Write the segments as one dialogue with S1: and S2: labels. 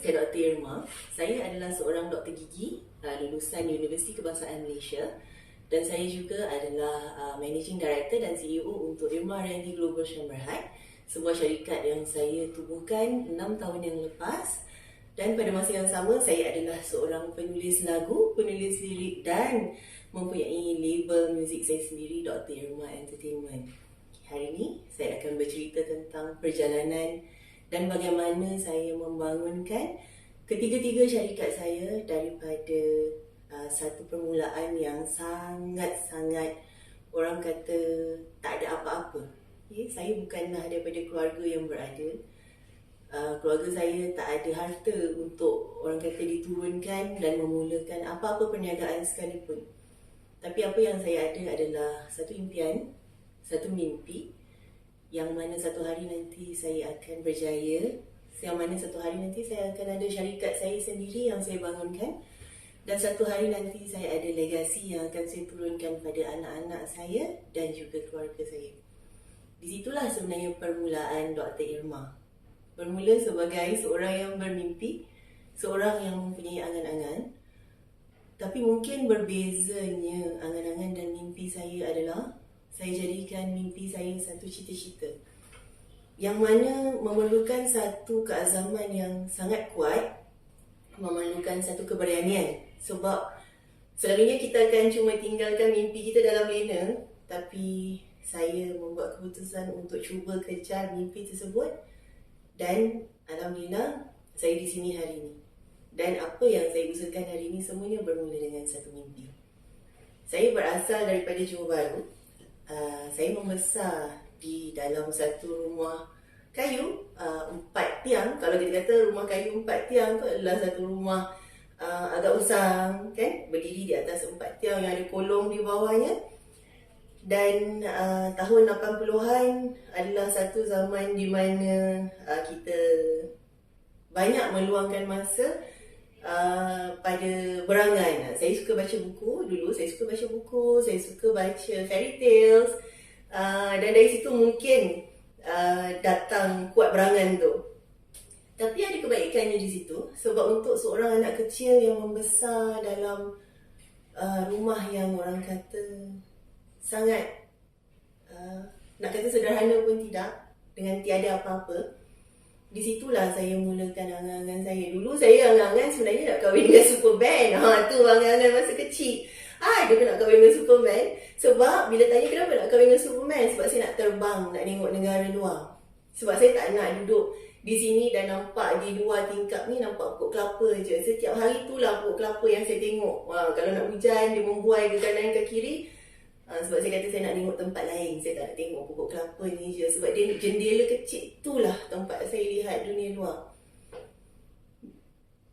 S1: Saya Dr. Irma. Saya adalah seorang doktor gigi lulusan Universiti Kebangsaan Malaysia, dan saya juga adalah Managing Director dan CEO untuk Irma Ariandi Global Sdn Bhd, sebuah syarikat yang saya tubuhkan 6 tahun yang lepas. Dan pada masa yang sama, saya adalah seorang penulis lagu, penulis lirik, dan mempunyai label muzik saya sendiri, Dr. Irma Entertainment. Hari ini saya akan bercerita tentang perjalanan dan bagaimana saya membangunkan ketiga-tiga syarikat saya daripada satu permulaan yang sangat-sangat, orang kata, tak ada apa-apa. Saya bukanlah daripada keluarga yang berada. Keluarga saya tak ada harta untuk, orang kata, diturunkan dan memulakan apa-apa perniagaan sekalipun. Tapi apa yang saya ada adalah satu impian, satu mimpi, yang mana satu hari nanti saya akan berjaya, yang mana satu hari nanti saya akan ada syarikat saya sendiri yang saya bangunkan, dan satu hari nanti saya ada legasi yang akan saya turunkan pada anak-anak saya dan juga keluarga saya. Di situlah sebenarnya permulaan Dr. Irma. Bermula sebagai seorang yang bermimpi, seorang yang mempunyai angan-angan. Tapi mungkin berbezanya angan-angan dan mimpi saya adalah saya jadikan mimpi saya satu cita-cita yang mana memerlukan satu keazaman yang sangat kuat, memerlukan satu keberanian. Sebab selalunya kita akan cuma tinggalkan mimpi kita dalam lena, tapi saya membuat keputusan untuk cuba kejar mimpi tersebut, dan alhamdulillah saya di sini hari ini. Dan apa yang saya usahakan hari ini semuanya bermula dengan satu mimpi. Saya berasal daripada Johor Bahru. Saya membesar di dalam satu rumah kayu 4 tiang. Kalau kita kata rumah kayu 4 tiang tu adalah satu rumah agak usang, kan? Berdiri di atas 4 tiang yang ada kolong di bawahnya. Dan tahun 80-an adalah satu zaman di mana kita banyak meluangkan masa pada berangan. Saya suka baca buku dulu, saya suka baca fairy tales, dan dari situ mungkin datang kuat berangan tu. Tapi ada kebaikannya di situ, sebab untuk seorang anak kecil yang membesar dalam rumah yang orang kata sangat nak kata sederhana pun tidak, dengan tiada apa-apa, di situlah saya mulakan angan-angan saya. Dulu saya angan-angan sebenarnya nak kahwin dengan Superman. Tu angan-angan masa kecil. Dia nak kahwin dengan Superman. Sebab bila tanya kenapa nak kahwin dengan Superman, sebab saya nak terbang, nak tengok negara luar. Sebab saya tak nak duduk di sini dan nampak di luar tingkap ni nampak pokok kelapa je. Setiap hari itulah pokok kelapa yang saya tengok. Kalau nak hujan, dia membuai ke kanan ke kiri. Sebab saya kata saya nak tengok tempat lain. Saya tak nak tengok pokok kelapa ni je. Sebab dia jendela kecil, itulah tempat saya lihat dunia luar.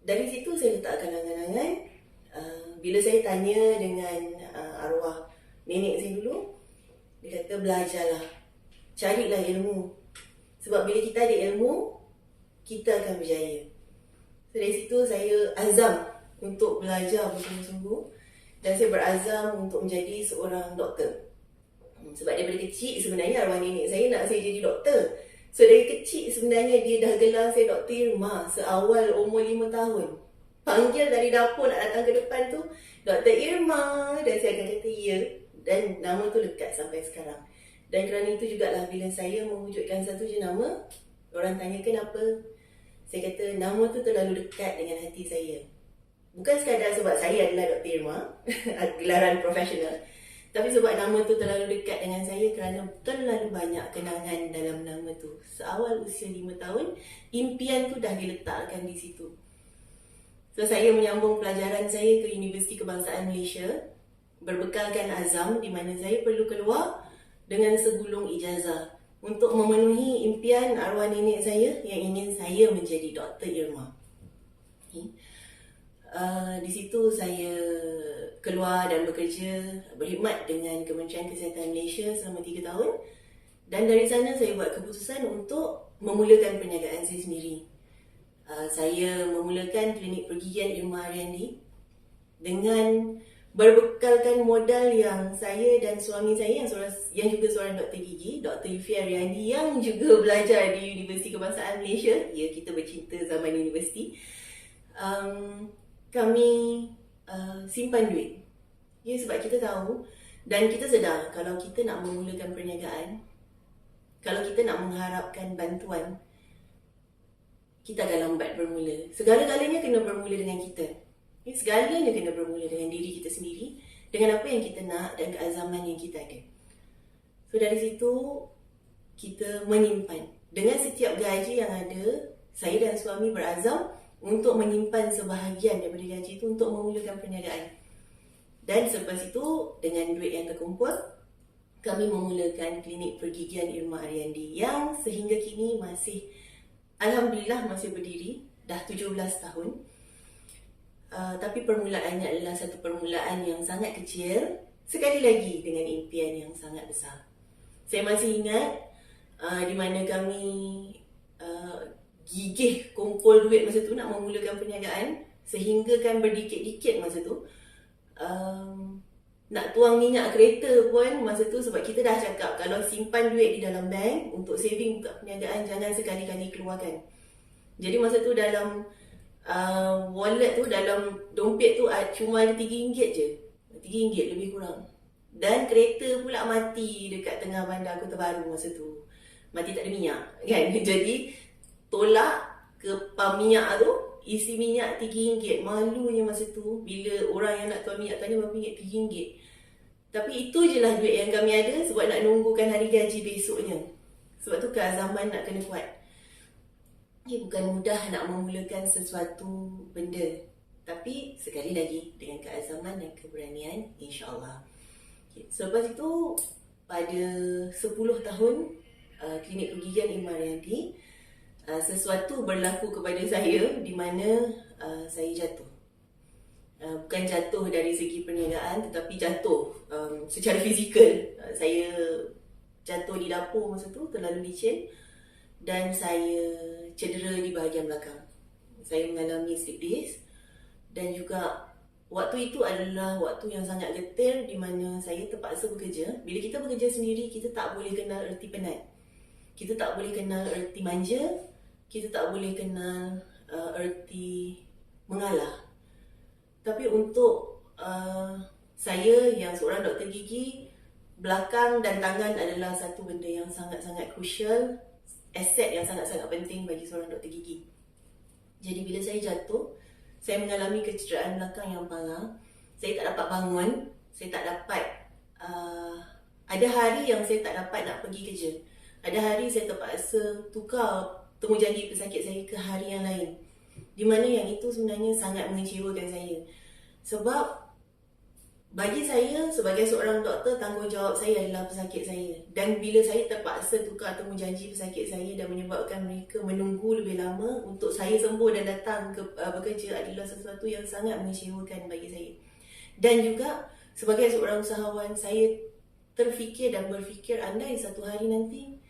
S1: Dari situ saya letakkan angan-angan. Bila saya tanya dengan arwah nenek saya dulu, dia kata belajarlah, carilah ilmu. Sebab bila kita ada ilmu, kita akan berjaya. So, dari situ saya azam untuk belajar bersungguh-sungguh. Dan saya berazam untuk menjadi seorang doktor. Sebab daripada kecil sebenarnya arwah nenek saya nak saya jadi doktor. So dari kecil sebenarnya dia dah gelar saya Dr. Irma seawal umur 5 tahun. Panggil dari dapur nak datang ke depan tu, Dr. Irma. Dan saya akan kata ya. Dan nama tu lekat sampai sekarang. Dan kerana itu jugalah bila saya mewujudkan satu jenama, orang tanya kenapa, saya kata nama tu terlalu dekat dengan hati saya. Bukan sekadar sebab saya adalah Dr. Irma, gelaran profesional, tapi sebab nama tu terlalu dekat dengan saya kerana terlalu banyak kenangan dalam nama tu. Seawal usia 5 tahun, impian tu dah diletakkan di situ. So, saya menyambung pelajaran saya ke Universiti Kebangsaan Malaysia, berbekalkan azam di mana saya perlu keluar dengan segulung ijazah untuk memenuhi impian arwah nenek saya yang ingin saya menjadi Dr. Irma. Di situ saya keluar dan bekerja, berkhidmat dengan Kementerian Kesihatan Malaysia selama 3 tahun. Dan dari sana saya buat keputusan untuk memulakan perniagaan saya sendiri. Saya memulakan klinik pergigian Irma Ariandi dengan Berbekalkan modal yang saya dan suami saya yang juga seorang doktor gigi, Dr. Yufi Ariandi, yang juga belajar di Universiti Kebangsaan Malaysia. Ya, kita bercinta zaman universiti. Kami simpan duit. Ya, sebab kita tahu dan kita sedar kalau kita nak memulakan perniagaan, kalau kita nak mengharapkan bantuan, kita akan lambat bermula. Segala-galanya kena bermula dengan kita. Segalanya kena bermula dengan diri kita sendiri, dengan apa yang kita nak dan keazaman yang kita ada. So dari situ kita menyimpan. Dengan setiap gaji yang ada, saya dan suami berazam untuk menyimpan sebahagian daripada gaji itu untuk memulakan perniagaan. Dan selepas itu, dengan duit yang terkumpul, kami memulakan klinik pergigian Irma Ariandi yang sehingga kini masih, alhamdulillah masih berdiri, dah 17 tahun. Tapi permulaannya adalah satu permulaan yang sangat kecil, sekali lagi dengan impian yang sangat besar. Saya masih ingat di mana kami gigih kumpul duit masa tu nak memulakan perniagaan, sehingga kan berdikit-dikit masa tu. Nak tuang minyak kereta pun masa tu, sebab kita dah cakap kalau simpan duit di dalam bank untuk saving buka perniagaan, jangan sekali-kali keluarkan. Jadi masa tu dalam wallet tu, dalam dompet tu cuma ada RM3 je, RM3 lebih kurang. Dan kereta pula mati dekat tengah bandar Kota Baru masa tu, mati tak ada minyak kan. Jadi tolak ke pam minyak tu, isi minyak RM3. Malunya masa tu bila orang yang nak tuang minyak tanya berapa ringgit, RM3. Tapi itu je lah duit yang kami ada sebab nak nunggukan hari gaji besoknya. Sebab tu keazaman nak kena kuat. Bukan mudah nak memulakan sesuatu benda, tapi sekali lagi dengan keazaman dan keberanian, insya-Allah. Selepas itu, pada 10 tahun klinik pergigian Irma Ariandi, sesuatu berlaku kepada saya di mana saya jatuh. Bukan jatuh dari segi perniagaan, tetapi jatuh secara fizikal. Saya jatuh di dapur masa tu, terlalu licin, dan saya cedera di bahagian belakang. Saya mengalami slip disc, dan juga waktu itu adalah waktu yang sangat getir di mana saya terpaksa bekerja. Bila kita bekerja sendiri, kita tak boleh kenal erti penat. Kita tak boleh kenal erti manja. Kita tak boleh kenal erti mengalah. Tapi untuk saya yang seorang doktor gigi, belakang dan tangan adalah satu benda yang sangat-sangat crucial, aset yang sangat-sangat penting bagi seorang doktor gigi. Jadi bila saya jatuh, saya mengalami kecederaan belakang yang parah. Saya tak dapat bangun, saya tak dapat ada hari yang saya tak dapat nak pergi kerja. Ada hari saya terpaksa tukar temujanji pesakit saya ke hari yang lain. Di mana yang itu sebenarnya sangat mengecewakan saya. Sebab bagi saya sebagai seorang doktor, tanggungjawab saya adalah pesakit saya. Dan bila saya terpaksa tukar temujanji pesakit saya dan menyebabkan mereka menunggu lebih lama untuk saya sembuh dan datang bekerja, adalah sesuatu yang sangat mengecewakan bagi saya. Dan juga sebagai seorang usahawan, saya terfikir dan berfikir, andai satu hari nanti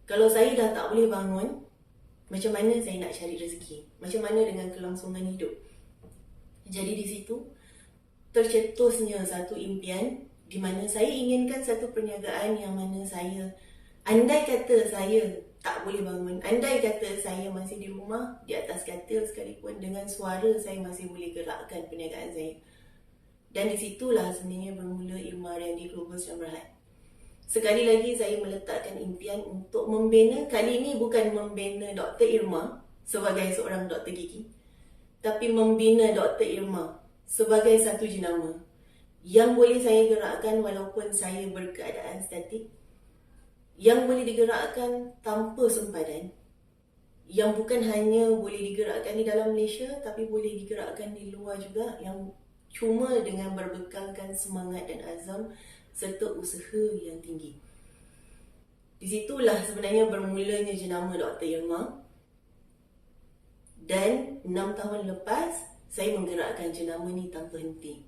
S1: kalau saya dah tak boleh bangun, macam mana saya nak cari rezeki? Macam mana dengan kelangsungan hidup? Jadi di situ tercetusnya satu impian di mana saya inginkan satu perniagaan yang mana saya, andai kata saya tak boleh bangun, andai kata saya masih di rumah, di atas katil sekalipun, dengan suara saya masih boleh gerakkan perniagaan saya. Dan di situlah sebenarnya bermula Irma Ariandi Global Sdn Bhd. Sekali lagi saya meletakkan impian untuk membina, kali ini bukan membina Dr. Irma sebagai seorang doktor gigi, tapi membina Dr. Irma sebagai satu jenama yang boleh saya gerakkan walaupun saya berkeadaan statik, yang boleh digerakkan tanpa sempadan, yang bukan hanya boleh digerakkan di dalam Malaysia tapi boleh digerakkan di luar juga, yang cuma dengan berbekalkan semangat dan azam serta usaha yang tinggi. Di situlah sebenarnya bermulanya jenama Dr. Irma. Dan 6 tahun lepas, saya menggerakkan jenama ni tanpa henti.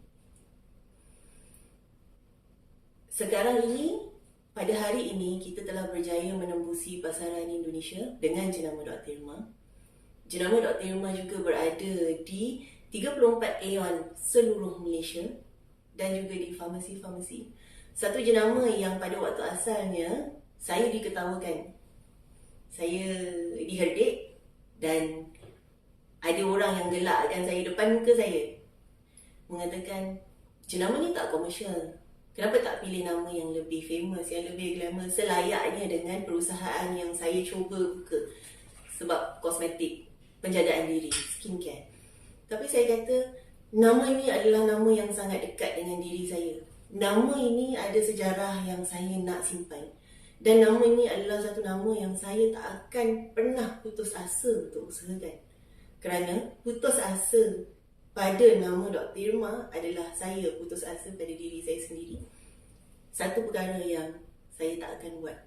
S1: Sekarang ini, pada hari ini, kita telah berjaya menembusi pasaran Indonesia dengan jenama Dr. Irma. Jenama Dr. Irma juga berada di 34 AEON seluruh Malaysia, dan juga di farmasi-farmasi. Satu jenama yang pada waktu asalnya saya diketawakan, saya diherdik, dan ada orang yang gelakkan saya depan muka saya, mengatakan jenama ni tak komersial. Kenapa tak pilih nama yang lebih famous, yang lebih glamour, selayaknya dengan perusahaan yang saya cuba buka. Sebab kosmetik, penjagaan diri, skincare. Tapi saya kata, nama ini adalah nama yang sangat dekat dengan diri saya. Nama ini ada sejarah yang saya nak simpan. Dan nama ini adalah satu nama yang saya tak akan pernah putus asa untuk usahakan. Kerana putus asa pada nama Dr. Irma adalah saya putus asa pada diri saya sendiri. Satu perkara yang saya tak akan buat.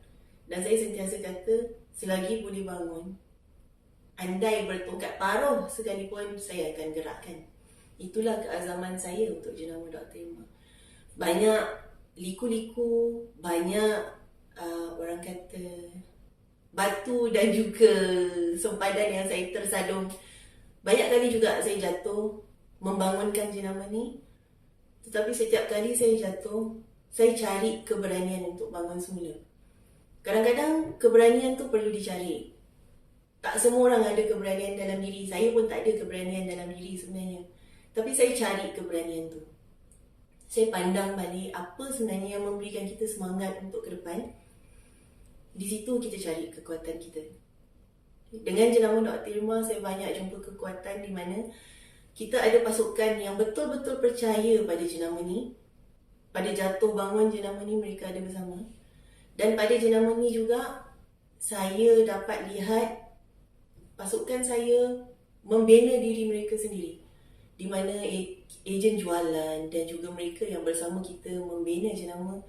S1: Dan saya sentiasa kata, selagi boleh bangun, andai bertongkat paruh sekalipun, saya akan gerakkan. Itulah keazaman saya untuk jenama Dr. Irma. Banyak liku-liku, banyak orang kata batu dan juga sempadan yang saya tersadung. Banyak kali juga saya jatuh membangunkan jenama ni. Tetapi setiap kali saya jatuh, saya cari keberanian untuk bangun semula. Kadang-kadang keberanian tu perlu dicari. Tak semua orang ada keberanian dalam diri. Saya pun tak ada keberanian dalam diri sebenarnya. Tapi saya cari keberanian tu. Saya pandang balik apa sebenarnya yang memberikan kita semangat untuk ke depan. Di situ kita cari kekuatan kita. Dengan jenama Dr. Irma, saya banyak jumpa kekuatan di mana kita ada pasukan yang betul-betul percaya pada jenama ni. Pada jatuh bangun jenama ni, mereka ada bersama. Dan pada jenama ni juga, saya dapat lihat pasukan saya membina diri mereka sendiri. Di mana ejen jualan dan juga mereka yang bersama kita membina jenama.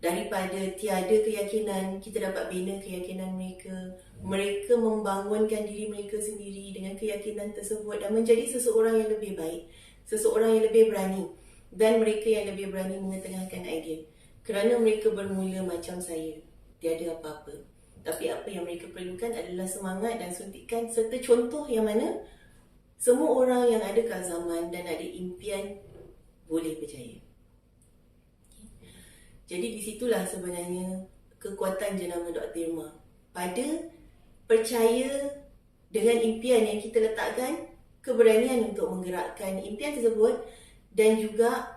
S1: Daripada tiada keyakinan, kita dapat bina keyakinan mereka. Mereka membangunkan diri mereka sendiri dengan keyakinan tersebut dan menjadi seseorang yang lebih baik, seseorang yang lebih berani, dan mereka yang lebih berani mengetengahkan idea. Kerana mereka bermula macam saya, tiada apa-apa. Tapi apa yang mereka perlukan adalah semangat dan suntikan serta contoh yang mana semua orang yang ada keazaman dan ada impian boleh berjaya. Jadi disitulah sebenarnya kekuatan jenama Dr. Irma. Pada percaya dengan impian yang kita letakkan, keberanian untuk menggerakkan impian tersebut, dan juga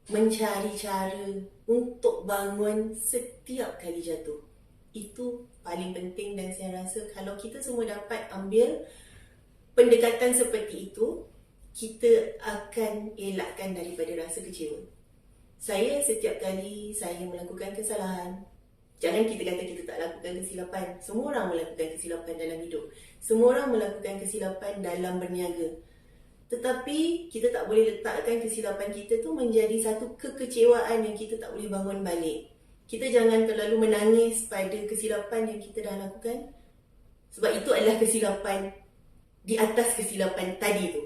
S1: mencari cara untuk bangun setiap kali jatuh. Itu paling penting, dan saya rasa kalau kita semua dapat ambil pendekatan seperti itu, kita akan elakkan daripada rasa kecewa. Saya setiap kali saya melakukan kesalahan, jangan kita kata kita tak lakukan kesilapan. Semua orang melakukan kesilapan dalam hidup. Semua orang melakukan kesilapan dalam berniaga. Tetapi kita tak boleh letakkan kesilapan kita tu menjadi satu kekecewaan yang kita tak boleh bangun balik. Kita jangan terlalu menangis pada kesilapan yang kita dah lakukan. Sebab itu adalah kesilapan di atas kesilapan tadi tu.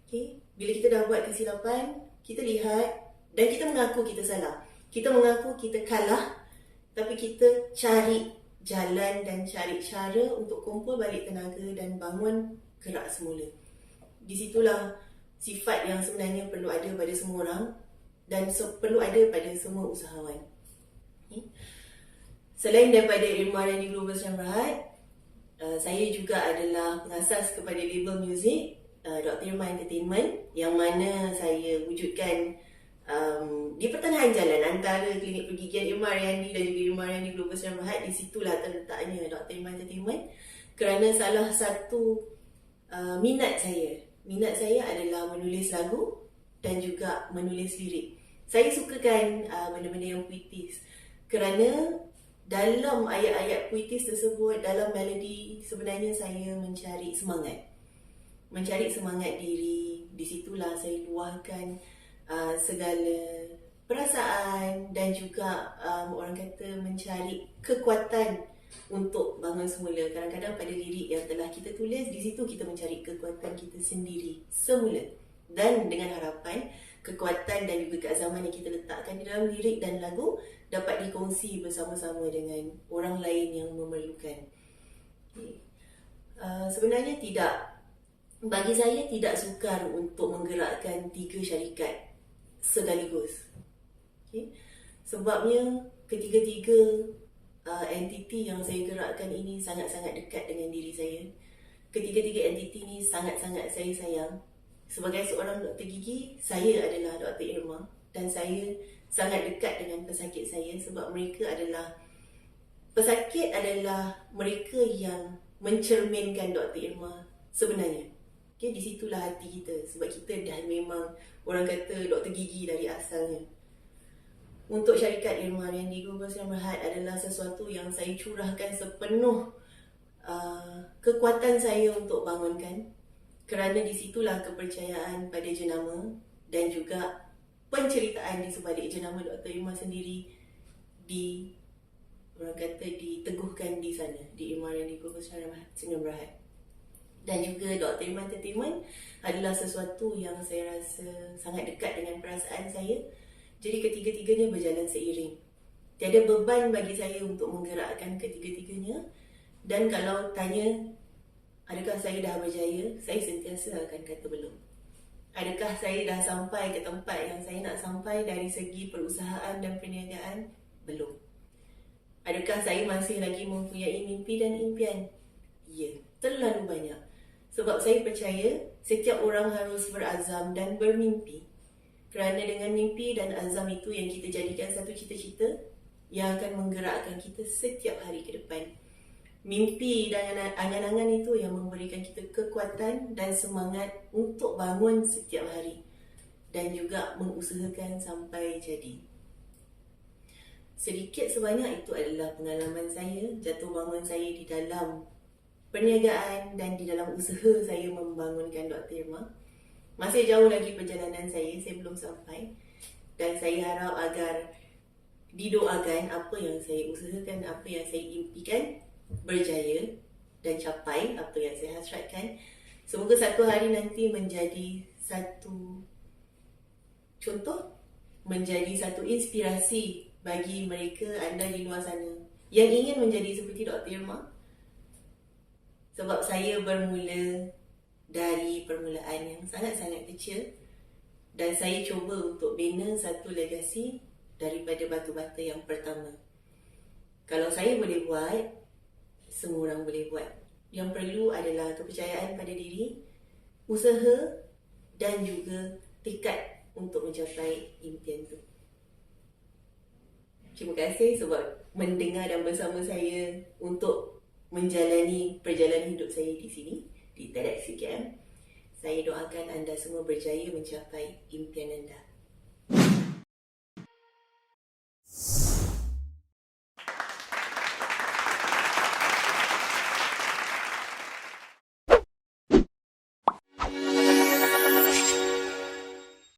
S1: Okay? Bila kita dah buat kesilapan, kita lihat dan kita mengaku kita salah. Kita mengaku kita kalah. Tapi kita cari jalan dan cari cara untuk kumpul balik tenaga dan bangun gerak semula. Di situlah sifat yang sebenarnya perlu ada pada semua orang dan perlu ada pada semua usahawan. Okay. Selain daripada Irma Randy Global Sdn Bhd, saya juga adalah pengasas kepada label muzik Dr. Irma Entertainment, yang mana saya wujudkan di pertengahan jalan antara klinik pergigian Irma Randy dan juga Irma Randy Global Sdn Bhd. Di situlah terletaknya Dr. Irma Entertainment, kerana salah satu minat saya adalah menulis lagu dan juga menulis lirik. Saya sukakan benda-benda yang puitis, kerana dalam ayat-ayat puitis tersebut, dalam melodi, sebenarnya saya mencari semangat diri. Di situlah saya luahkan segala perasaan dan juga orang kata mencari kekuatan untuk bangun semula. Kadang-kadang pada lirik yang telah kita tulis, di situ kita mencari kekuatan kita sendiri semula. Dan dengan harapan kekuatan dan juga keazaman yang kita letakkan di dalam lirik dan lagu dapat dikongsi bersama-sama dengan orang lain yang memerlukan. Sebenarnya bagi saya tidak sukar untuk menggerakkan 3 syarikat sekaligus. Okay? Sebabnya ketiga-tiga entiti yang saya gerakkan ini sangat-sangat dekat dengan diri saya. Ketiga-tiga entiti ini sangat-sangat saya sayang. Sebagai seorang doktor gigi, saya adalah Dr. Irma dan saya sangat dekat dengan pesakit saya sebab mereka adalah mereka yang mencerminkan Dr. Irma sebenarnya. Okay, di situlah hati kita sebab kita dah memang orang kata doktor gigi dari asalnya. Untuk syarikat Irma Randi Global Sinar Berhad adalah sesuatu yang saya curahkan sepenuh kekuatan saya untuk bangunkan, kerana di situlah kepercayaan pada jenama dan juga penceritaan di sebalik jenama Dr. Irma sendiri diteguhkan di sana, di Irma Randi Global Sinar Berhad. Dan juga Dr. Irma Entertainment adalah sesuatu yang saya rasa sangat dekat dengan perasaan saya. Jadi ketiga-tiganya berjalan seiring. Tiada beban bagi saya untuk menggerakkan ketiga-tiganya. Dan kalau tanya, adakah saya dah berjaya? Saya sentiasa akan kata belum. Adakah saya dah sampai ke tempat yang saya nak sampai dari segi perusahaan dan perniagaan? Belum. Adakah saya masih lagi mempunyai mimpi dan impian? Ya, terlalu banyak. Sebab saya percaya setiap orang harus berazam dan bermimpi. Kerana dengan mimpi dan azam itu yang kita jadikan satu cita-cita yang akan menggerakkan kita setiap hari ke depan. Mimpi dan angan-angan itu yang memberikan kita kekuatan dan semangat untuk bangun setiap hari dan juga mengusahakan sampai jadi. Sedikit sebanyak itu adalah pengalaman saya, jatuh bangun saya di dalam perniagaan dan di dalam usaha saya membangunkan Dr. Irma. Masih jauh lagi perjalanan saya belum sampai. Dan saya harap agar didoakan apa yang saya usahakan, apa yang saya impikan berjaya dan capai apa yang saya hasratkan. Semoga satu hari nanti menjadi satu contoh, menjadi satu inspirasi bagi mereka anda di luar sana yang ingin menjadi seperti Dr. Irma. Sebab saya bermula dari permulaan yang sangat-sangat kecil dan saya cuba untuk bina satu legasi daripada batu bata yang pertama. Kalau saya boleh buat, semua orang boleh buat. Yang perlu adalah kepercayaan pada diri, usaha dan juga tekad untuk mencapai impian itu. Terima kasih sebab mendengar dan bersama saya untuk menjalani perjalanan hidup saya di sini, di TEDx UKM. Saya doakan anda semua berjaya mencapai impian anda.